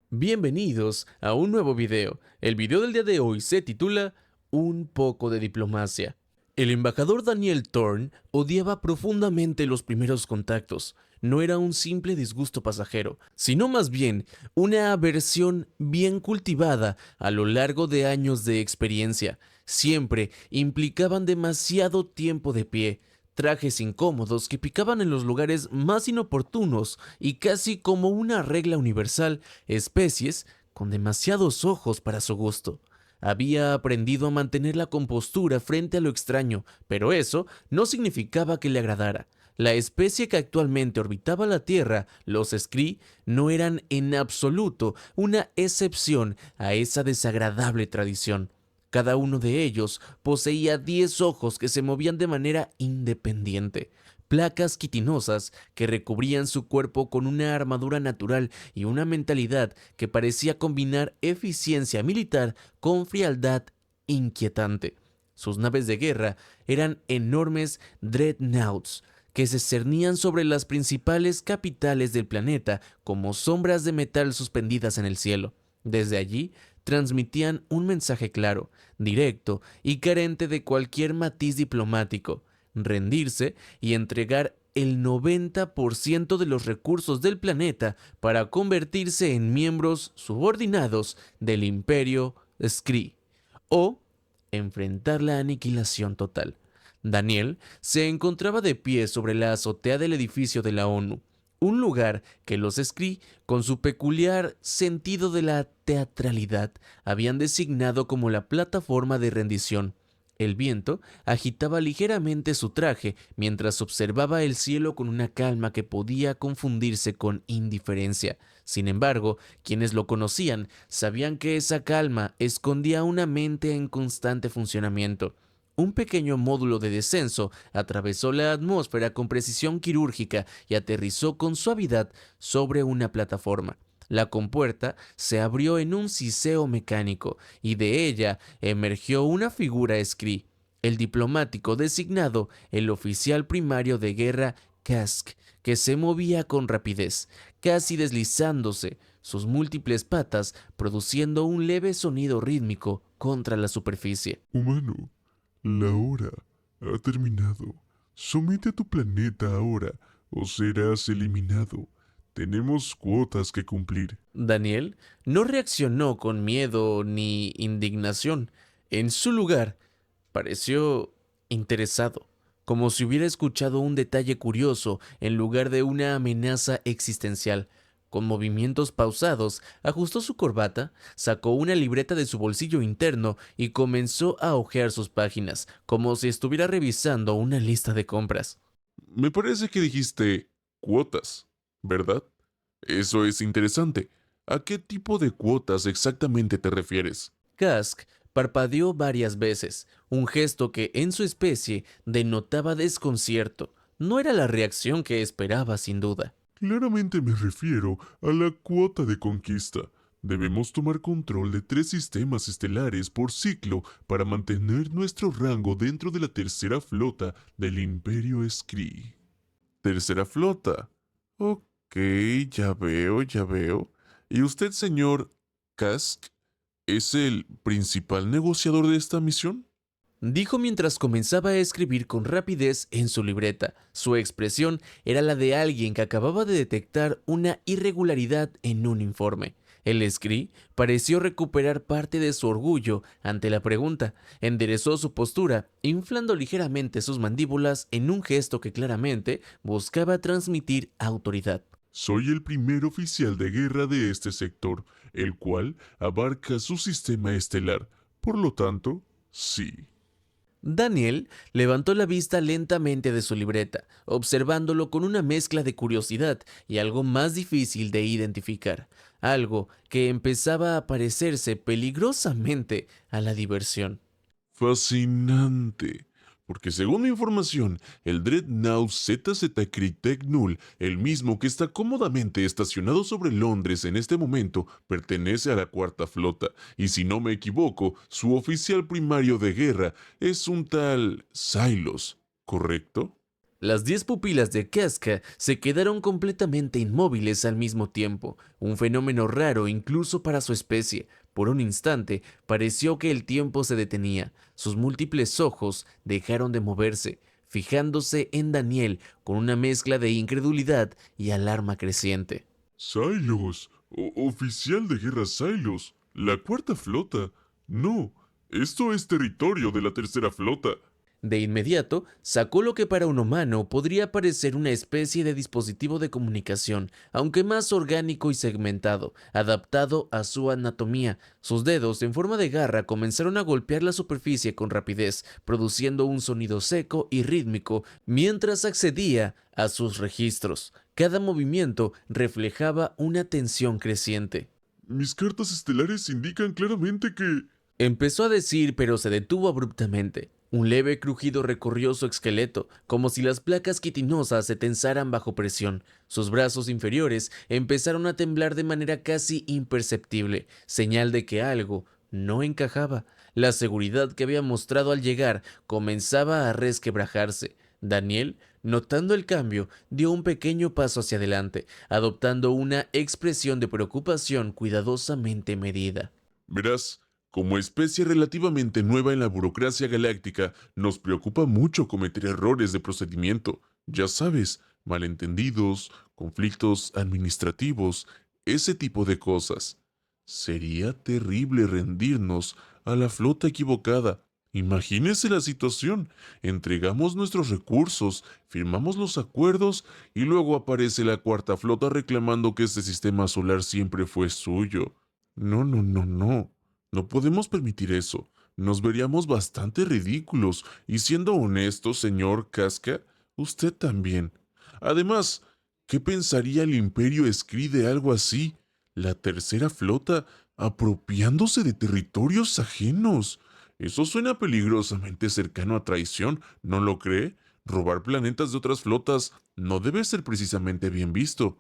Bienvenidos a un nuevo video. El video del día de hoy se titula Un poco de diplomacia. El embajador Daniel Thorne odiaba profundamente los primeros contactos. No era un simple disgusto pasajero, sino más bien una aversión bien cultivada a lo largo de años de experiencia. Siempre implicaban demasiado tiempo de pie, trajes incómodos que picaban en los lugares más inoportunos y casi como una regla universal, especies con demasiados ojos para su gusto. Había aprendido a mantener la compostura frente a lo extraño, pero eso no significaba que le agradara. La especie que actualmente orbitaba la Tierra, los Scree, no eran en absoluto una excepción a esa desagradable tradición. Cada uno de ellos poseía 10 ojos que se movían de manera independiente, placas quitinosas que recubrían su cuerpo con una armadura natural y una mentalidad que parecía combinar eficiencia militar con frialdad inquietante. Sus naves de guerra eran enormes dreadnoughts que se cernían sobre las principales capitales del planeta como sombras de metal suspendidas en el cielo. Desde allí transmitían un mensaje claro, directo y carente de cualquier matiz diplomático: rendirse y entregar el 90% de los recursos del planeta para convertirse en miembros subordinados del Imperio Scree, o enfrentar la aniquilación total. Daniel se encontraba de pie sobre la azotea del edificio de la ONU, un lugar que los Scree, con su peculiar sentido de la teatralidad, habían designado como la plataforma de rendición. El viento agitaba ligeramente su traje mientras observaba el cielo con una calma que podía confundirse con indiferencia. Sin embargo, quienes lo conocían sabían que esa calma escondía una mente en constante funcionamiento. Un pequeño módulo de descenso atravesó la atmósfera con precisión quirúrgica y aterrizó con suavidad sobre una plataforma. La compuerta se abrió en un siseo mecánico y de ella emergió una figura Scree, el diplomático designado, el oficial primario de guerra Kask, que se movía con rapidez, casi deslizándose, sus múltiples patas produciendo un leve sonido rítmico contra la superficie. Humano, la hora ha terminado. Somete a tu planeta ahora o serás eliminado. Tenemos cuotas que cumplir. Daniel no reaccionó con miedo ni indignación. En su lugar, pareció interesado, como si hubiera escuchado un detalle curioso en lugar de una amenaza existencial. Con movimientos pausados, ajustó su corbata, sacó una libreta de su bolsillo interno y comenzó a hojear sus páginas, como si estuviera revisando una lista de compras. Me parece que dijiste cuotas, ¿verdad? Eso es interesante. ¿A qué tipo de cuotas exactamente te refieres? Kask parpadeó varias veces, un gesto que en su especie denotaba desconcierto. No era la reacción que esperaba, sin duda. Claramente me refiero a la cuota de conquista. Debemos tomar control de 3 sistemas estelares por ciclo para mantener nuestro rango dentro de la tercera flota del Imperio Scree. Tercera flota. Ok, ya veo, ya veo. ¿Y usted, señor Kask, es el principal negociador de esta misión? Dijo mientras comenzaba a escribir con rapidez en su libreta. Su expresión era la de alguien que acababa de detectar una irregularidad en un informe. El Scree pareció recuperar parte de su orgullo ante la pregunta. Enderezó su postura, inflando ligeramente sus mandíbulas en un gesto que claramente buscaba transmitir autoridad. Soy el primer oficial de guerra de este sector, el cual abarca su sistema estelar. Por lo tanto, sí. Daniel levantó la vista lentamente de su libreta, observándolo con una mezcla de curiosidad y algo más difícil de identificar, algo que empezaba a parecerse peligrosamente a la diversión. Fascinante. Porque según mi información, el Dreadnought ZZ Crytek Null, el mismo que está cómodamente estacionado sobre Londres en este momento, pertenece a la cuarta flota, y si no me equivoco, su oficial primario de guerra es un tal Silos, ¿correcto? Las 10 pupilas de Casca se quedaron completamente inmóviles al mismo tiempo, un fenómeno raro incluso para su especie. Por un instante pareció que el tiempo se detenía. Sus múltiples ojos dejaron de moverse, fijándose en Daniel con una mezcla de incredulidad y alarma creciente. Silos, oficial de guerra Silos, la cuarta flota. No, esto es territorio de la tercera flota. De inmediato, sacó lo que para un humano podría parecer una especie de dispositivo de comunicación, aunque más orgánico y segmentado, adaptado a su anatomía. Sus dedos, en forma de garra, comenzaron a golpear la superficie con rapidez, produciendo un sonido seco y rítmico mientras accedía a sus registros. Cada movimiento reflejaba una tensión creciente. Mis cartas estelares indican claramente que... Empezó a decir, pero se detuvo abruptamente. Un leve crujido recorrió su esqueleto, como si las placas quitinosas se tensaran bajo presión. Sus brazos inferiores empezaron a temblar de manera casi imperceptible, señal de que algo no encajaba. La seguridad que había mostrado al llegar comenzaba a resquebrajarse. Daniel, notando el cambio, dio un pequeño paso hacia adelante, adoptando una expresión de preocupación cuidadosamente medida. Verás, como especie relativamente nueva en la burocracia galáctica, nos preocupa mucho cometer errores de procedimiento. Ya sabes, malentendidos, conflictos administrativos, ese tipo de cosas. Sería terrible rendirnos a la flota equivocada. Imagínese la situación. Entregamos nuestros recursos, firmamos los acuerdos y luego aparece la cuarta flota reclamando que este sistema solar siempre fue suyo. No, no, no, no. No podemos permitir eso. Nos veríamos bastante ridículos. Y siendo honesto, señor Casca, usted también. Además, ¿qué pensaría el Imperio Skrull de algo así? La tercera flota apropiándose de territorios ajenos. Eso suena peligrosamente cercano a traición, ¿no lo cree? Robar planetas de otras flotas no debe ser precisamente bien visto.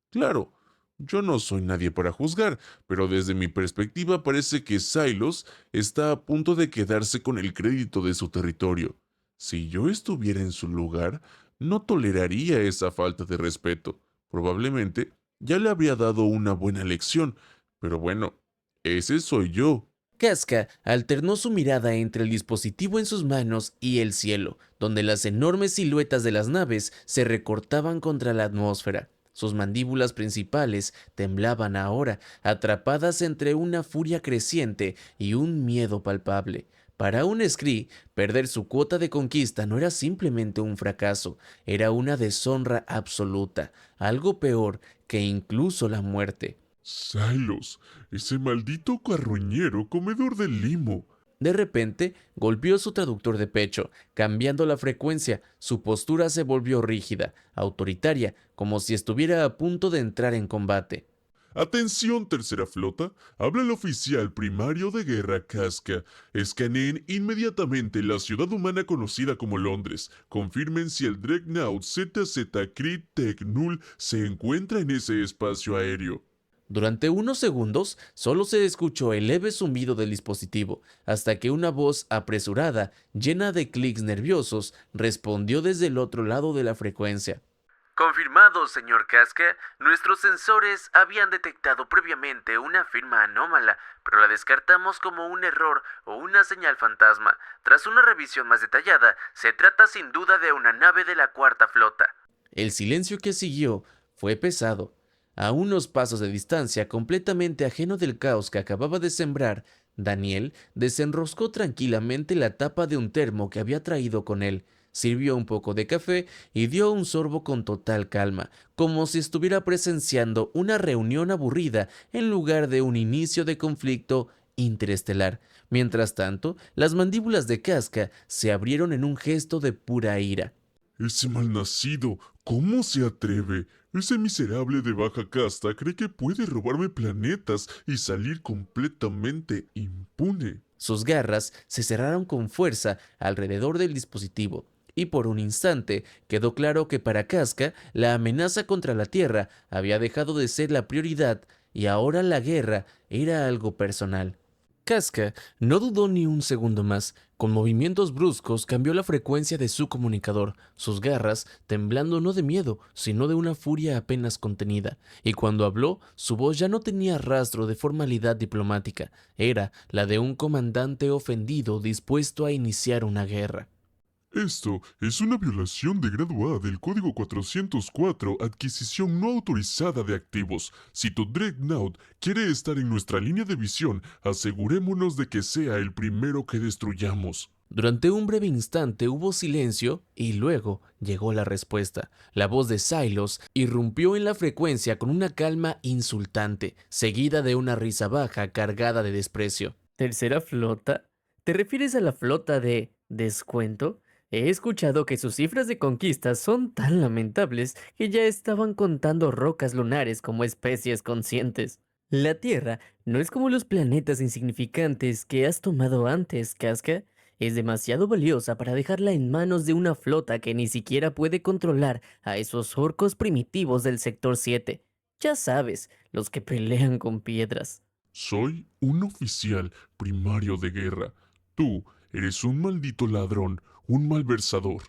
Claro, yo no soy nadie para juzgar, pero desde mi perspectiva parece que Silos está a punto de quedarse con el crédito de su territorio. Si yo estuviera en su lugar, no toleraría esa falta de respeto. Probablemente ya le habría dado una buena lección, pero bueno, ese soy yo. Casca alternó su mirada entre el dispositivo en sus manos y el cielo, donde las enormes siluetas de las naves se recortaban contra la atmósfera. Sus mandíbulas principales temblaban ahora, atrapadas entre una furia creciente y un miedo palpable. Para un Skrull, perder su cuota de conquista no era simplemente un fracaso, era una deshonra absoluta, algo peor que incluso la muerte. Silos, ese maldito carroñero comedor de limo. De repente, golpeó su traductor de pecho, cambiando la frecuencia. Su postura se volvió rígida, autoritaria, como si estuviera a punto de entrar en combate. Atención, tercera flota. Habla el oficial primario de guerra Casca. Escaneen inmediatamente la ciudad humana conocida como Londres. Confirmen si el Dreadnought ZZ Crit Tech Null se encuentra en ese espacio aéreo. Durante unos segundos, solo se escuchó el leve zumbido del dispositivo, hasta que una voz apresurada, llena de clics nerviosos, respondió desde el otro lado de la frecuencia. Confirmado, señor Casca. Nuestros sensores habían detectado previamente una firma anómala, pero la descartamos como un error o una señal fantasma. Tras una revisión más detallada, se trata sin duda de una nave de la cuarta flota. El silencio que siguió fue pesado. A unos pasos de distancia, completamente ajeno del caos que acababa de sembrar, Daniel desenroscó tranquilamente la tapa de un termo que había traído con él. Sirvió un poco de café y dio un sorbo con total calma, como si estuviera presenciando una reunión aburrida en lugar de un inicio de conflicto interestelar. Mientras tanto, las mandíbulas de Casca se abrieron en un gesto de pura ira. Ese malnacido, ¿cómo se atreve? Ese miserable de baja casta cree que puede robarme planetas y salir completamente impune. Sus garras se cerraron con fuerza alrededor del dispositivo, y por un instante quedó claro que para Casca la amenaza contra la Tierra había dejado de ser la prioridad y ahora la guerra era algo personal. Casca no dudó ni un segundo más. Con movimientos bruscos cambió la frecuencia de su comunicador, sus garras temblando no de miedo, sino de una furia apenas contenida, y cuando habló, su voz ya no tenía rastro de formalidad diplomática, era la de un comandante ofendido dispuesto a iniciar una guerra. Esto es una violación de grado A del Código 404, adquisición no autorizada de activos. Si tu Dreadnought quiere estar en nuestra línea de visión, asegurémonos de que sea el primero que destruyamos. Durante un breve instante hubo silencio y luego llegó la respuesta. La voz de Silos irrumpió en la frecuencia con una calma insultante, seguida de una risa baja cargada de desprecio. ¿Tercera flota? ¿Te refieres a la flota de descuento? He escuchado que sus cifras de conquistas son tan lamentables que ya estaban contando rocas lunares como especies conscientes. La Tierra no es como los planetas insignificantes que has tomado antes, Casca. Es demasiado valiosa para dejarla en manos de una flota que ni siquiera puede controlar a esos orcos primitivos del sector 7. Ya sabes, los que pelean con piedras. Soy un oficial primario de guerra. Tú eres un maldito ladrón, un malversador.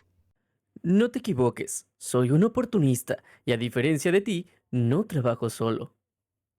No te equivoques, soy un oportunista y a diferencia de ti, no trabajo solo.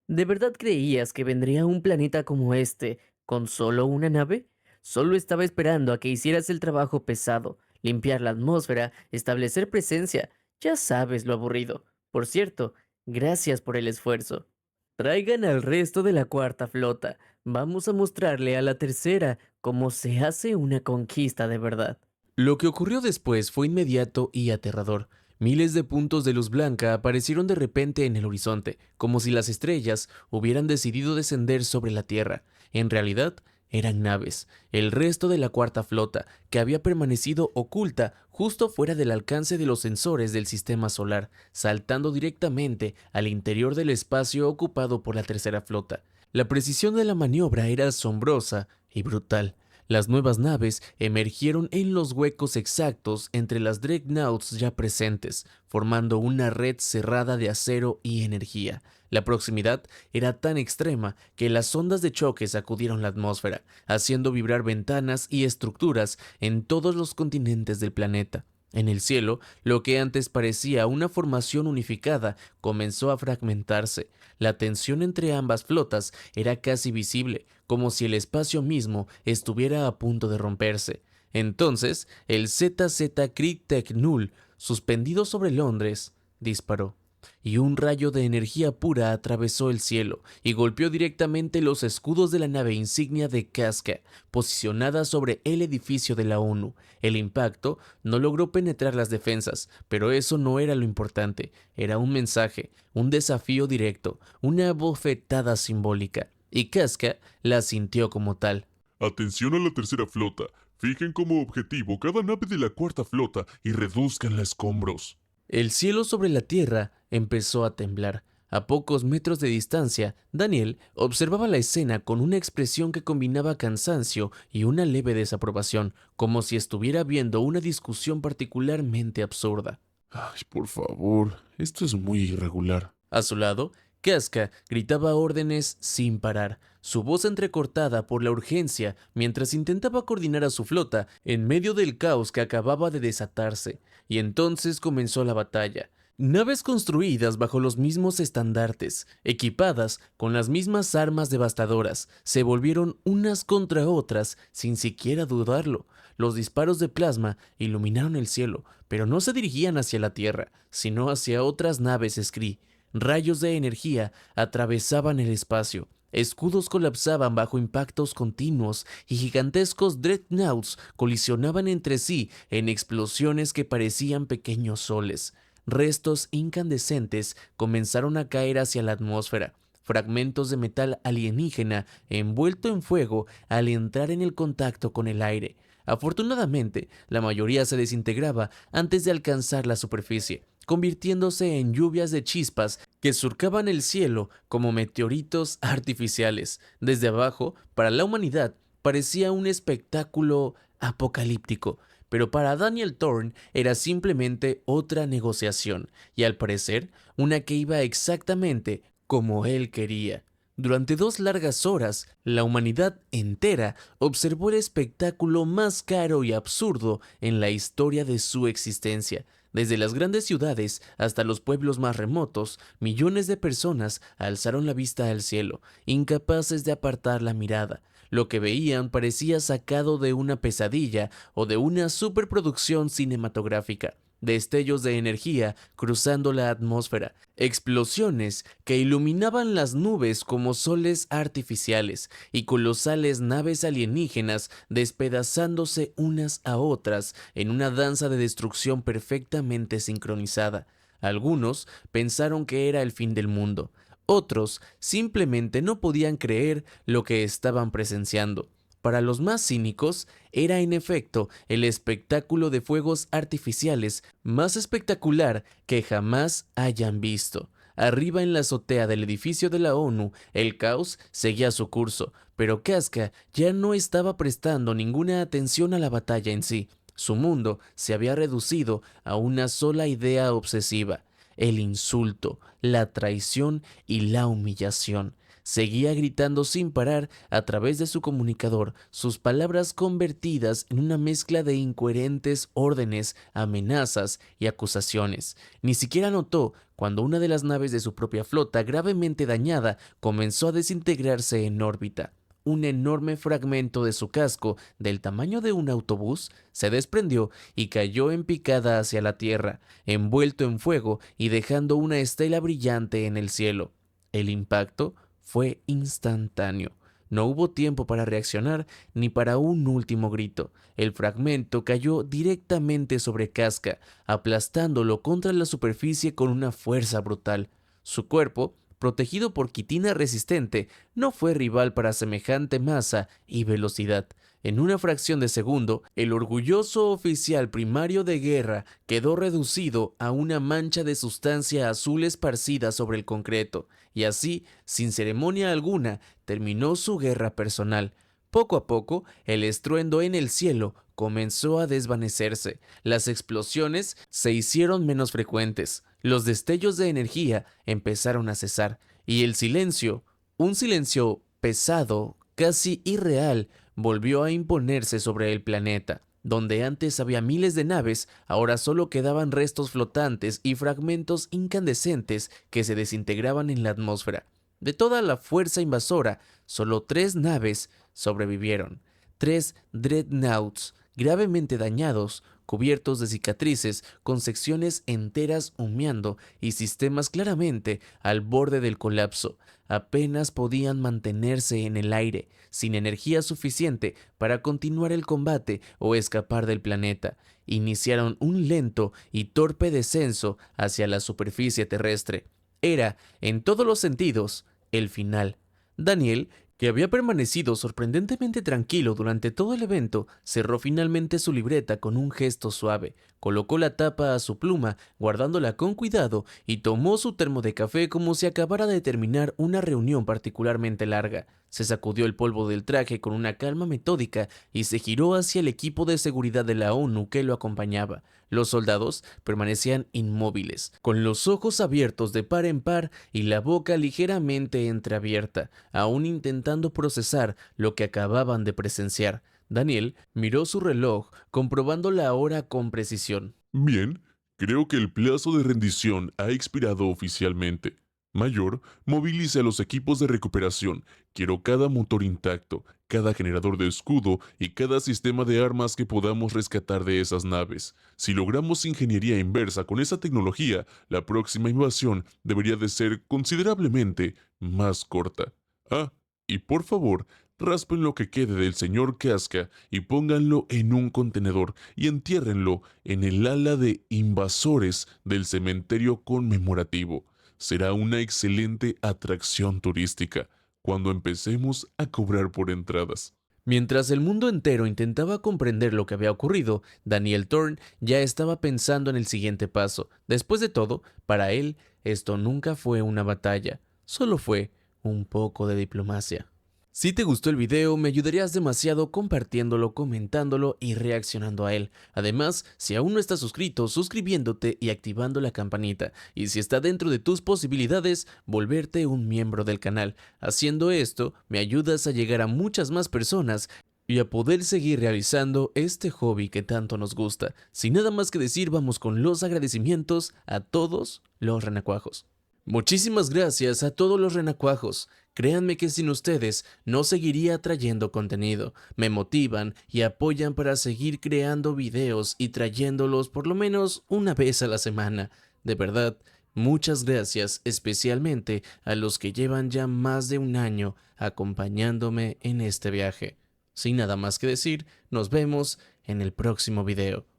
¿De verdad creías que vendría a un planeta como este con solo una nave? Solo estaba esperando a que hicieras el trabajo pesado, limpiar la atmósfera, establecer presencia. Ya sabes lo aburrido. Por cierto, gracias por el esfuerzo. Traigan al resto de la cuarta flota. Vamos a mostrarle a la tercera cómo se hace una conquista de verdad. Lo que ocurrió después fue inmediato y aterrador. Miles de puntos de luz blanca aparecieron de repente en el horizonte, como si las estrellas hubieran decidido descender sobre la Tierra. En realidad, eran naves, el resto de la cuarta flota, que había permanecido oculta justo fuera del alcance de los sensores del sistema solar, saltando directamente al interior del espacio ocupado por la tercera flota. La precisión de la maniobra era asombrosa y brutal. Las nuevas naves emergieron en los huecos exactos entre las Dreadnoughts ya presentes, formando una red cerrada de acero y energía. La proximidad era tan extrema que las ondas de choque sacudieron la atmósfera, haciendo vibrar ventanas y estructuras en todos los continentes del planeta. En el cielo, lo que antes parecía una formación unificada comenzó a fragmentarse. La tensión entre ambas flotas era casi visible, como si el espacio mismo estuviera a punto de romperse. Entonces, el ZZ Crytek Null, suspendido sobre Londres, disparó, y un rayo de energía pura atravesó el cielo y golpeó directamente los escudos de la nave insignia de Casca, posicionada sobre el edificio de la ONU. El impacto no logró penetrar las defensas, pero eso no era lo importante. Era un mensaje, un desafío directo, una bofetada simbólica, y Casca la sintió como tal. Atención a la tercera flota. Fijen como objetivo cada nave de la cuarta flota y reduzcan a escombros. El cielo sobre la tierra empezó a temblar. A pocos metros de distancia, Daniel observaba la escena con una expresión que combinaba cansancio y una leve desaprobación, como si estuviera viendo una discusión particularmente absurda. Ay, por favor, esto es muy irregular. A su lado, Casca gritaba órdenes sin parar, su voz entrecortada por la urgencia mientras intentaba coordinar a su flota en medio del caos que acababa de desatarse. Y entonces comenzó la batalla. Naves construidas bajo los mismos estandartes, equipadas con las mismas armas devastadoras, se volvieron unas contra otras sin siquiera dudarlo. Los disparos de plasma iluminaron el cielo, pero no se dirigían hacia la Tierra, sino hacia otras naves Scree. Rayos de energía atravesaban el espacio, escudos colapsaban bajo impactos continuos y gigantescos dreadnoughts colisionaban entre sí en explosiones que parecían pequeños soles. Restos incandescentes comenzaron a caer hacia la atmósfera, fragmentos de metal alienígena envuelto en fuego al entrar en el contacto con el aire. Afortunadamente, la mayoría se desintegraba antes de alcanzar la superficie, convirtiéndose en lluvias de chispas que surcaban el cielo como meteoritos artificiales. Desde abajo, para la humanidad, parecía un espectáculo apocalíptico, pero para Daniel Thorne era simplemente otra negociación, y al parecer, una que iba exactamente como él quería. Durante 2 largas horas, la humanidad entera observó el espectáculo más caro y absurdo en la historia de su existencia. Desde las grandes ciudades hasta los pueblos más remotos, millones de personas alzaron la vista al cielo, incapaces de apartar la mirada. Lo que veían parecía sacado de una pesadilla o de una superproducción cinematográfica. Destellos de energía cruzando la atmósfera, explosiones que iluminaban las nubes como soles artificiales y colosales naves alienígenas despedazándose unas a otras en una danza de destrucción perfectamente sincronizada. Algunos pensaron que era el fin del mundo, otros simplemente no podían creer lo que estaban presenciando. Para los más cínicos, era en efecto el espectáculo de fuegos artificiales más espectacular que jamás hayan visto. Arriba en la azotea del edificio de la ONU, el caos seguía su curso, pero Casca ya no estaba prestando ninguna atención a la batalla en sí. Su mundo se había reducido a una sola idea obsesiva: el insulto, la traición y la humillación. Seguía gritando sin parar a través de su comunicador, sus palabras convertidas en una mezcla de incoherentes órdenes, amenazas y acusaciones. Ni siquiera notó cuando una de las naves de su propia flota, gravemente dañada, comenzó a desintegrarse en órbita. Un enorme fragmento de su casco, del tamaño de un autobús, se desprendió y cayó en picada hacia la tierra, envuelto en fuego y dejando una estela brillante en el cielo. El impacto fue instantáneo. No hubo tiempo para reaccionar ni para un último grito. El fragmento cayó directamente sobre Casca, aplastándolo contra la superficie con una fuerza brutal. Su cuerpo, protegido por quitina resistente, no fue rival para semejante masa y velocidad. En una fracción de segundo, el orgulloso oficial primario de guerra quedó reducido a una mancha de sustancia azul esparcida sobre el concreto, y así, sin ceremonia alguna, terminó su guerra personal. Poco a poco, el estruendo en el cielo comenzó a desvanecerse. Las explosiones se hicieron menos frecuentes, los destellos de energía empezaron a cesar, y el silencio, un silencio pesado, casi irreal, volvió a imponerse sobre el planeta. Donde antes había miles de naves, ahora solo quedaban restos flotantes y fragmentos incandescentes que se desintegraban en la atmósfera. De toda la fuerza invasora, solo 3 naves sobrevivieron. 3 dreadnoughts gravemente dañados, cubiertos de cicatrices, con secciones enteras humeando y sistemas claramente al borde del colapso. Apenas podían mantenerse en el aire, sin energía suficiente para continuar el combate o escapar del planeta. Iniciaron un lento y torpe descenso hacia la superficie terrestre. Era, en todos los sentidos, el final. Daniel, que había permanecido sorprendentemente tranquilo durante todo el evento, cerró finalmente su libreta con un gesto suave, colocó la tapa a su pluma, guardándola con cuidado, y tomó su termo de café como si acabara de terminar una reunión particularmente larga. Se sacudió el polvo del traje con una calma metódica y se giró hacia el equipo de seguridad de la ONU que lo acompañaba. Los soldados permanecían inmóviles, con los ojos abiertos de par en par y la boca ligeramente entreabierta, aún intentando procesar lo que acababan de presenciar. Daniel miró su reloj, comprobando la hora con precisión. Bien, creo que el plazo de rendición ha expirado oficialmente. Mayor, movilice a los equipos de recuperación. Quiero cada motor intacto, cada generador de escudo y cada sistema de armas que podamos rescatar de esas naves. Si logramos ingeniería inversa con esa tecnología, la próxima invasión debería de ser considerablemente más corta. Ah, y por favor, raspen lo que quede del señor Casca y pónganlo en un contenedor y entiérrenlo en el ala de invasores del cementerio conmemorativo. Será una excelente atracción turística cuando empecemos a cobrar por entradas. Mientras el mundo entero intentaba comprender lo que había ocurrido, Daniel Thorne ya estaba pensando en el siguiente paso. Después de todo, para él, esto nunca fue una batalla, solo fue un poco de diplomacia. Si te gustó el video, me ayudarías demasiado compartiéndolo, comentándolo y reaccionando a él. Además, si aún no estás suscrito, suscribiéndote y activando la campanita. Y si está dentro de tus posibilidades, volverte un miembro del canal. Haciendo esto, me ayudas a llegar a muchas más personas y a poder seguir realizando este hobby que tanto nos gusta. Sin nada más que decir, vamos con los agradecimientos a todos los renacuajos. Muchísimas gracias a todos los renacuajos. Créanme que sin ustedes no seguiría trayendo contenido. Me motivan y apoyan para seguir creando videos y trayéndolos por lo menos una vez a la semana. De verdad, muchas gracias, especialmente a los que llevan ya más de un año acompañándome en este viaje. Sin nada más que decir, nos vemos en el próximo video.